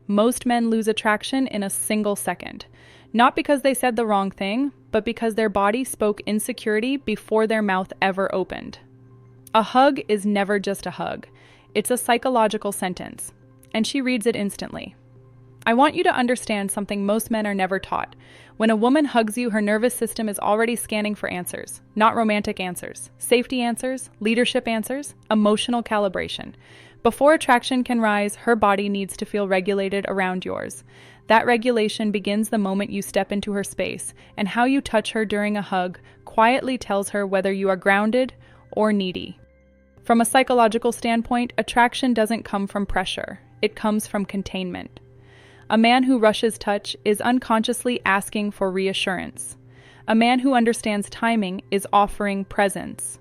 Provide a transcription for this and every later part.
Most men lose attraction in a single second. Not because they said the wrong thing, but because their body spoke insecurity before their mouth ever opened. A hug is never just a hug. It's a psychological sentence, and she reads it instantly. I want you to understand something most men are never taught. When a woman hugs you, her nervous system is already scanning for answers, not romantic answers, safety answers, leadership answers, emotional calibration. Before attraction can rise, her body needs to feel regulated around yours. That regulation begins the moment you step into her space, and how you touch her during a hug quietly tells her whether you are grounded or needy. From a psychological standpoint, attraction doesn't come from pressure. It comes from containment. A man who rushes touch is unconsciously asking for reassurance. A man who understands timing is offering presence.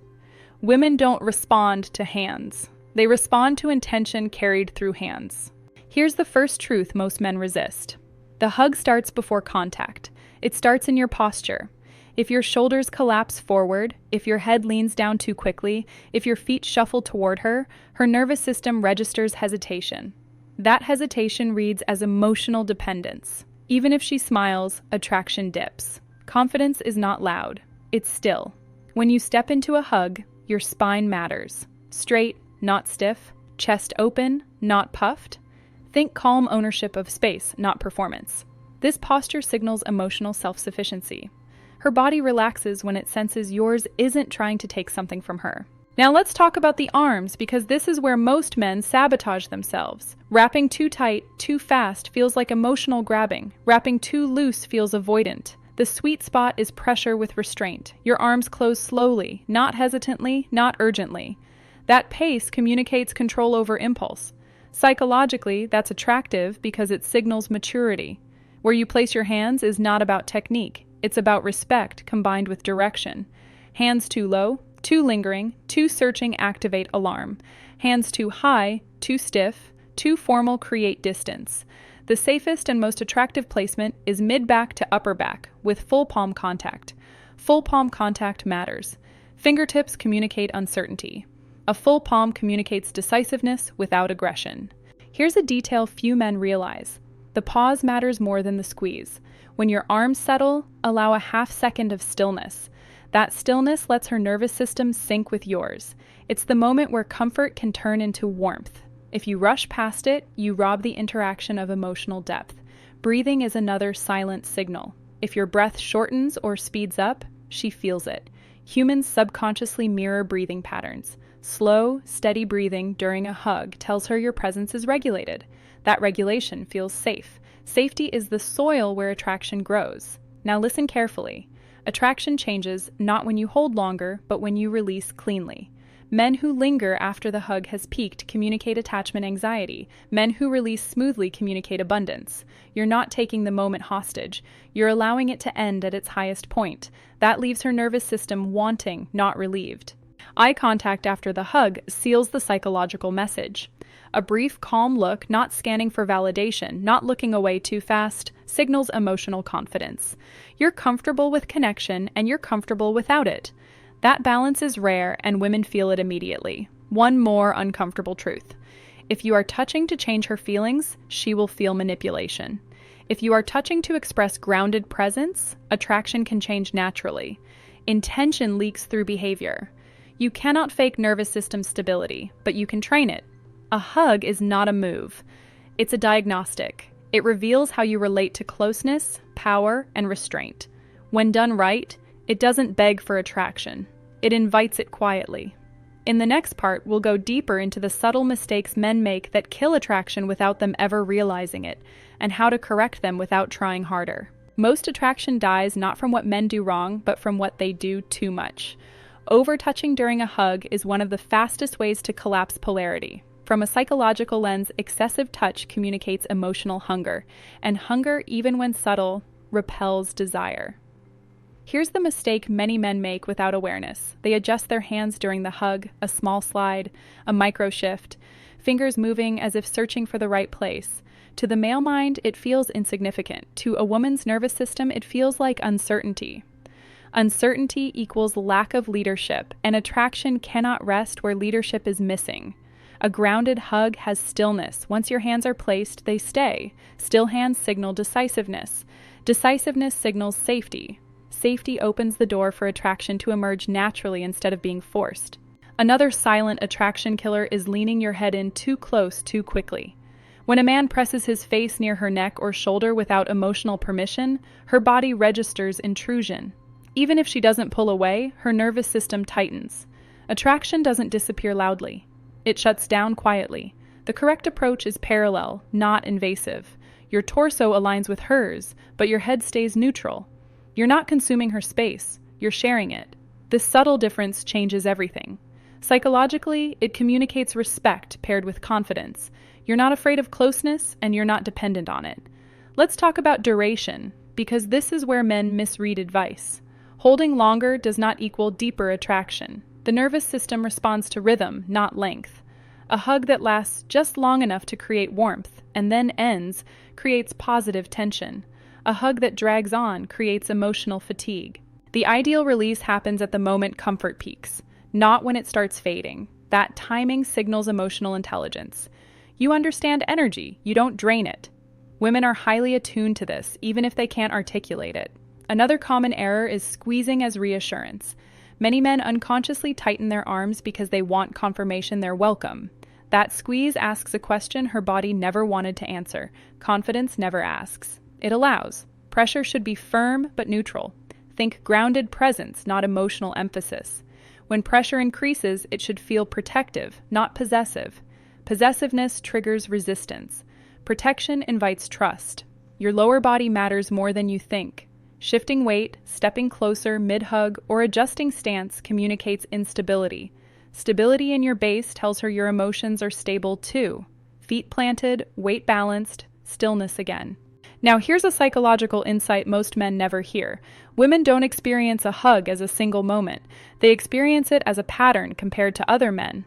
Women don't respond to hands. They respond to intention carried through hands. Here's the first truth most men resist. The hug starts before contact. It starts in your posture. If your shoulders collapse forward, if your head leans down too quickly, if your feet shuffle toward her, her nervous system registers hesitation. That hesitation reads as emotional dependence. Even if she smiles, attraction dips. Confidence is not loud. It's still. When you step into a hug, your spine matters. Straight, not stiff. Chest open, not puffed. Think calm ownership of space, not performance. This posture signals emotional self-sufficiency. Her body relaxes when it senses yours isn't trying to take something from her. Now let's talk about the arms, because this is where most men sabotage themselves. Wrapping too tight, too fast feels like emotional grabbing. Wrapping too loose feels avoidant. The sweet spot is pressure with restraint. Your arms close slowly, not hesitantly, not urgently. That pace communicates control over impulse. Psychologically, that's attractive because it signals maturity. Where you place your hands is not about technique. It's about respect combined with direction. Hands too low, too lingering, too searching activate alarm. Hands too high, too stiff, too formal create distance. The safest and most attractive placement is mid-back to upper back with full palm contact. Full palm contact matters. Fingertips communicate uncertainty. A full palm communicates decisiveness without aggression. Here's a detail few men realize. The pause matters more than the squeeze. When your arms settle, allow a half second of stillness. That stillness lets her nervous system sync with yours. It's the moment where comfort can turn into warmth. If you rush past it, you rob the interaction of emotional depth. Breathing is another silent signal. If your breath shortens or speeds up, she feels it. Humans subconsciously mirror breathing patterns. Slow, steady breathing during a hug tells her your presence is regulated. That regulation feels safe. Safety is the soil where attraction grows. Now listen carefully. Attraction changes not when you hold longer, but when you release cleanly. Men who linger after the hug has peaked communicate attachment anxiety. Men who release smoothly communicate abundance. You're not taking the moment hostage. You're allowing it to end at its highest point. That leaves her nervous system wanting, not relieved. Eye contact after the hug seals the psychological message. A brief, calm look, not scanning for validation, not looking away too fast, signals emotional confidence. You're comfortable with connection, and you're comfortable without it. That balance is rare, and women feel it immediately. One more uncomfortable truth. If you are touching to change her feelings, she will feel manipulation. If you are touching to express grounded presence, attraction can change naturally. Intention leaks through behavior. You cannot fake nervous system stability, but you can train it. A hug is not a move. It's a diagnostic. It reveals how you relate to closeness, power, and restraint. When done right, it doesn't beg for attraction. It invites it quietly. In the next part, we'll go deeper into the subtle mistakes men make that kill attraction without them ever realizing it, and how to correct them without trying harder. Most attraction dies not from what men do wrong, but from what they do too much. Over-touching during a hug is one of the fastest ways to collapse polarity. From a psychological lens, excessive touch communicates emotional hunger, and hunger, even when subtle, repels desire. Here's the mistake many men make without awareness. They adjust their hands during the hug, a small slide, a micro shift, fingers moving as if searching for the right place. To the male mind, it feels insignificant. To a woman's nervous system, it feels like uncertainty. Uncertainty equals lack of leadership, and attraction cannot rest where leadership is missing. A grounded hug has stillness. Once your hands are placed, they stay. Still hands signal decisiveness. Decisiveness signals safety. Safety opens the door for attraction to emerge naturally instead of being forced. Another silent attraction killer is leaning your head in too close too quickly. When a man presses his face near her neck or shoulder without emotional permission, her body registers intrusion. Even if she doesn't pull away, her nervous system tightens. Attraction doesn't disappear loudly. It shuts down quietly. The correct approach is parallel, not invasive. Your torso aligns with hers, but your head stays neutral. You're not consuming her space, you're sharing it. This subtle difference changes everything. Psychologically, it communicates respect paired with confidence. You're not afraid of closeness, and you're not dependent on it. Let's talk about duration, because this is where men misread advice. Holding longer does not equal deeper attraction. The nervous system responds to rhythm, not length. A hug that lasts just long enough to create warmth, and then ends, creates positive tension. A hug that drags on creates emotional fatigue. The ideal release happens at the moment comfort peaks, not when it starts fading. That timing signals emotional intelligence. You understand energy, you don't drain it. Women are highly attuned to this, even if they can't articulate it. Another common error is squeezing as reassurance. Many men unconsciously tighten their arms because they want confirmation they're welcome. That squeeze asks a question her body never wanted to answer. Confidence never asks. It allows. Pressure should be firm but neutral. Think grounded presence, not emotional emphasis. When pressure increases, it should feel protective, not possessive. Possessiveness triggers resistance. Protection invites trust. Your lower body matters more than you think. Shifting weight, stepping closer mid-hug, or adjusting stance communicates instability. Stability in your base tells her your emotions are stable too. Feet planted, weight balanced, stillness again. Now here's a psychological insight most men never hear. Women don't experience a hug as a single moment. They experience it as a pattern compared to other men.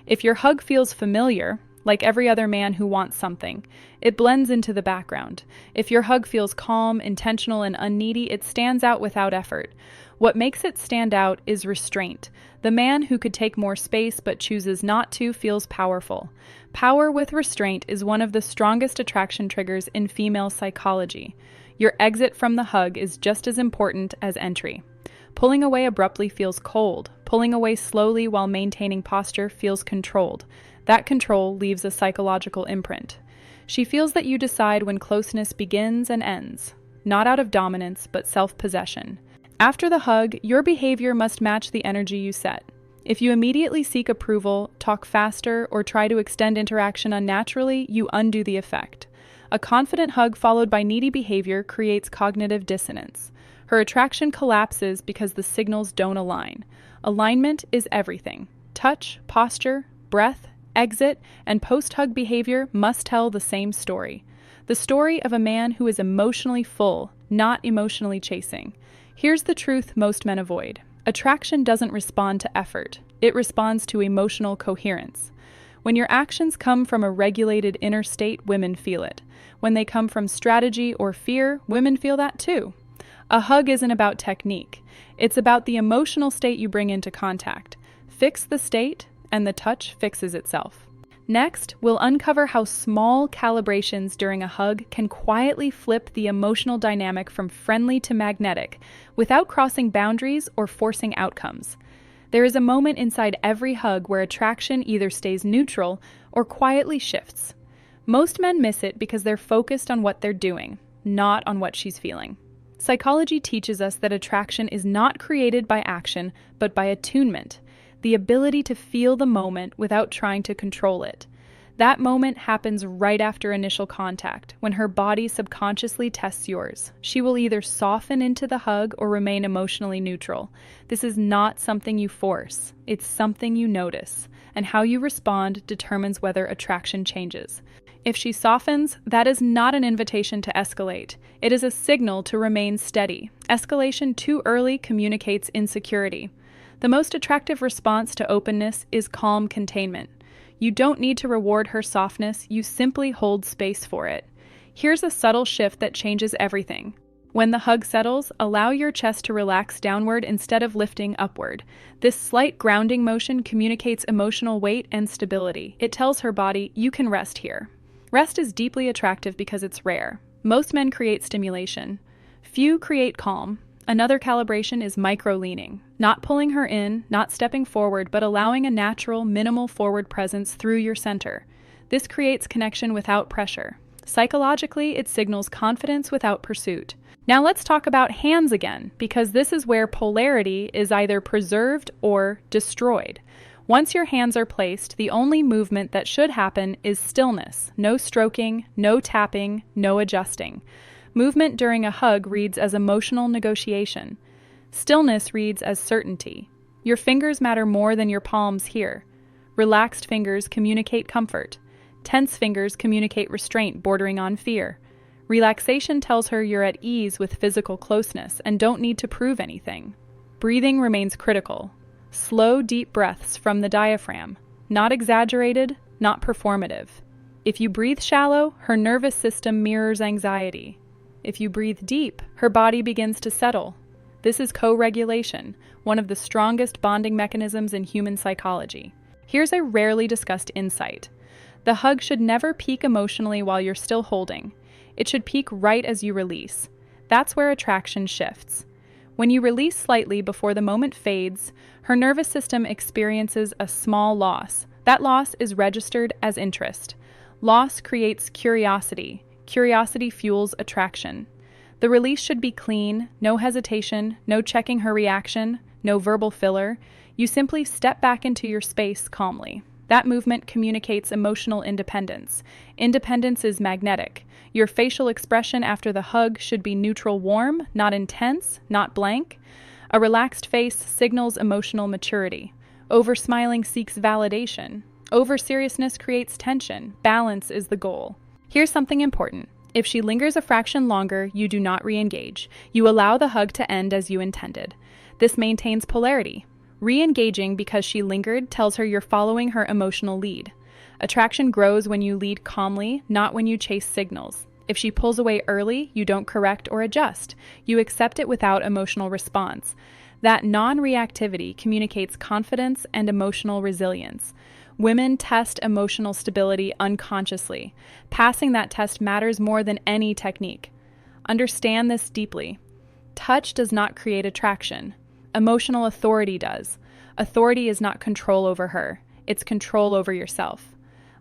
If your hug feels familiar, like every other man who wants something, it blends into the background. If your hug feels calm, intentional, and unneedy, it stands out without effort. What makes it stand out is restraint. The man who could take more space but chooses not to feels powerful. Power with restraint is one of the strongest attraction triggers in female psychology. Your exit from the hug is just as important as entry. Pulling away abruptly feels cold. Pulling away slowly while maintaining posture feels controlled. That control leaves a psychological imprint. She feels that you decide when closeness begins and ends, not out of dominance, but self-possession. After the hug, your behavior must match the energy you set. If you immediately seek approval, talk faster, or try to extend interaction unnaturally, you undo the effect. A confident hug followed by needy behavior creates cognitive dissonance. Her attraction collapses because the signals don't align. Alignment is everything. Touch, posture, breath, exit, and post-hug behavior must tell the same story. The story of a man who is emotionally full, not emotionally chasing. Here's the truth most men avoid. Attraction doesn't respond to effort. It responds to emotional coherence. When your actions come from a regulated inner state, women feel it. When they come from strategy or fear, women feel that too. A hug isn't about technique. It's about the emotional state you bring into contact. Fix the state, and the touch fixes itself. Next, we'll uncover how small calibrations during a hug can quietly flip the emotional dynamic from friendly to magnetic without crossing boundaries or forcing outcomes. There is a moment inside every hug where attraction either stays neutral or quietly shifts. Most men miss it because they're focused on what they're doing, not on what she's feeling. Psychology teaches us that attraction is not created by action, but by attunement. The ability to feel the moment without trying to control it. That moment happens right after initial contact, when her body subconsciously tests yours. She will either soften into the hug or remain emotionally neutral. This is not something you force. It's something you notice, and how you respond determines whether attraction changes. If she softens, that is not an invitation to escalate. It is a signal to remain steady. Escalation too early communicates insecurity. The most attractive response to openness is calm containment. You don't need to reward her softness, you simply hold space for it. Here's a subtle shift that changes everything. When the hug settles, allow your chest to relax downward instead of lifting upward. This slight grounding motion communicates emotional weight and stability. It tells her body, you can rest here. Rest is deeply attractive because it's rare. Most men create stimulation. Few create calm. Another calibration is micro-leaning, not pulling her in, not stepping forward, but allowing a natural, minimal forward presence through your center. This creates connection without pressure. Psychologically, it signals confidence without pursuit. Now let's talk about hands again, because this is where polarity is either preserved or destroyed. Once your hands are placed, the only movement that should happen is stillness. No stroking, no tapping, no adjusting. Movement during a hug reads as emotional negotiation. Stillness reads as certainty. Your fingers matter more than your palms here. Relaxed fingers communicate comfort. Tense fingers communicate restraint bordering on fear. Relaxation tells her you're at ease with physical closeness and don't need to prove anything. Breathing remains critical. Slow, deep breaths from the diaphragm. Not exaggerated, not performative. If you breathe shallow, her nervous system mirrors anxiety. If you breathe deep, her body begins to settle. This is co-regulation, one of the strongest bonding mechanisms in human psychology. Here's a rarely discussed insight. The hug should never peak emotionally while you're still holding. It should peak right as you release. That's where attraction shifts. When you release slightly before the moment fades, her nervous system experiences a small loss. That loss is registered as interest. Loss creates curiosity. Curiosity fuels attraction. The release should be clean, no hesitation, no checking her reaction, no verbal filler. You simply step back into your space calmly. That movement communicates emotional independence. Independence is magnetic. Your facial expression after the hug should be neutral warm, not intense, not blank. A relaxed face signals emotional maturity. Over-smiling seeks validation. Over-seriousness creates tension. Balance is the goal. Here's something important. If she lingers a fraction longer, you do not re-engage. You allow the hug to end as you intended. This maintains polarity. Re-engaging because she lingered tells her you're following her emotional lead. Attraction grows when you lead calmly, not when you chase signals. If she pulls away early, you don't correct or adjust. You accept it without emotional response. That non-reactivity communicates confidence and emotional resilience. Women test emotional stability unconsciously. Passing that test matters more than any technique. Understand this deeply. Touch does not create attraction. Emotional authority does. Authority is not control over her. It's control over yourself.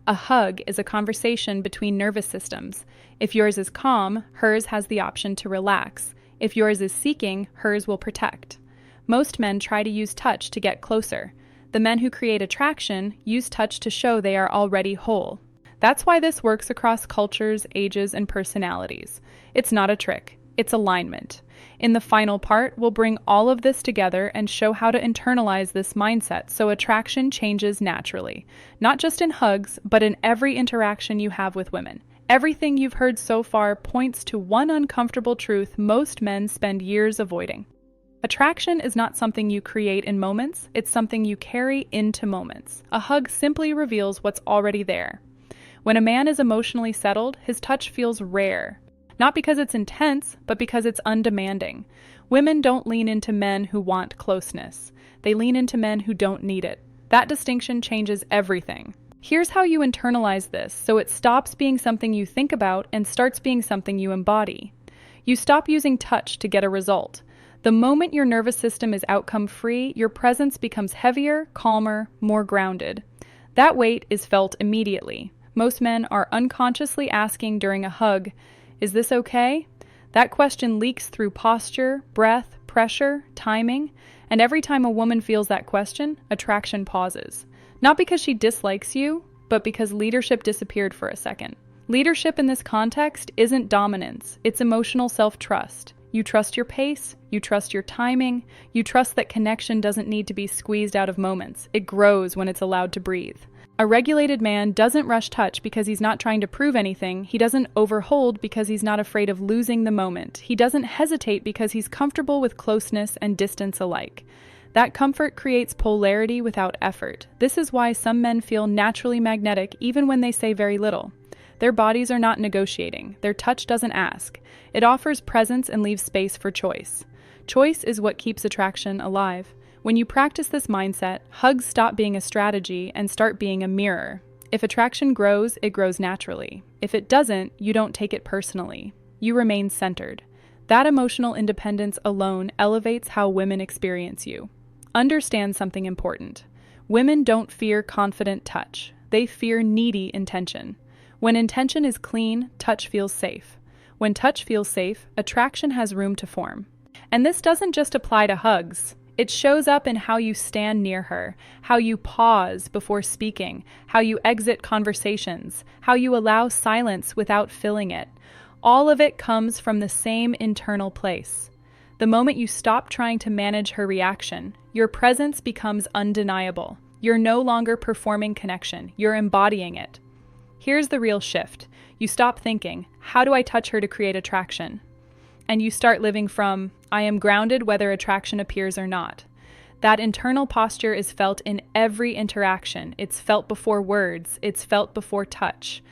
A hug is a conversation between nervous systems. If yours is calm, hers has the option to relax. If yours is seeking, hers will protect. Most men try to use touch to get closer. The men who create attraction use touch to show they are already whole. That's why this works across cultures, ages, and personalities. It's not a trick. It's alignment. In the final part, we'll bring all of this together and show how to internalize this mindset so attraction changes naturally, not just in hugs, but in every interaction you have with women. Everything you've heard so far points to one uncomfortable truth most men spend years avoiding. Attraction is not something you create in moments, it's something you carry into moments. A hug simply reveals what's already there. When a man is emotionally settled, his touch feels rare. Not because it's intense, but because it's undemanding. Women don't lean into men who want closeness. They lean into men who don't need it. That distinction changes everything. Here's how you internalize this so it stops being something you think about and starts being something you embody. You stop using touch to get a result. The moment your nervous system is outcome-free, your presence becomes heavier, calmer, more grounded. That weight is felt immediately. Most men are unconsciously asking during a hug, "Is this okay?" That question leaks through posture, breath, pressure, timing, and every time a woman feels that question, attraction pauses. Not because she dislikes you, but because leadership disappeared for a second. Leadership in this context isn't dominance, it's emotional self-trust. You trust your pace, you trust your timing, you trust that connection doesn't need to be squeezed out of moments. It grows when it's allowed to breathe. A regulated man doesn't rush touch because he's not trying to prove anything. He doesn't overhold because he's not afraid of losing the moment. He doesn't hesitate because he's comfortable with closeness and distance alike. That comfort creates polarity without effort. This is why some men feel naturally magnetic even when they say very little. Their bodies are not negotiating. Their touch doesn't ask. It offers presence and leaves space for choice. Choice is what keeps attraction alive. When you practice this mindset, hugs stop being a strategy and start being a mirror. If attraction grows, it grows naturally. If it doesn't, you don't take it personally. You remain centered. That emotional independence alone elevates how women experience you. Understand something important. Women don't fear confident touch. They fear needy intention. When intention is clean, touch feels safe. When touch feels safe, attraction has room to form. And this doesn't just apply to hugs. It shows up in how you stand near her, how you pause before speaking, how you exit conversations, how you allow silence without filling it. All of it comes from the same internal place. The moment you stop trying to manage her reaction, your presence becomes undeniable. You're no longer performing connection, you're embodying it. Here's the real shift. You stop thinking, how do I touch her to create attraction? And you start living from, I am grounded whether attraction appears or not. That internal posture is felt in every interaction. It's felt before words. It's felt before touch.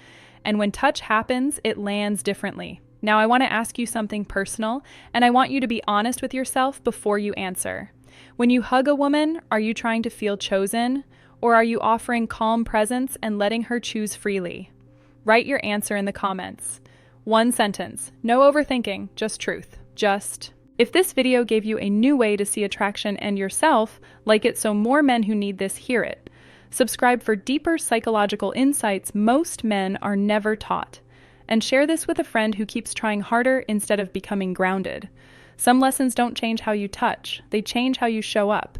And when touch happens, it lands differently. Now I want to ask you something personal, and I want you to be honest with yourself before you answer. When you hug a woman, are you trying to feel chosen? Or are you offering calm presence and letting her choose freely? Write your answer in the comments. One sentence. No overthinking, just truth. If this video gave you a new way to see attraction and yourself, like it so more men who need this hear it. Subscribe for deeper psychological insights most men are never taught. And share this with a friend who keeps trying harder instead of becoming grounded. Some lessons don't change how you touch, they change how you show up.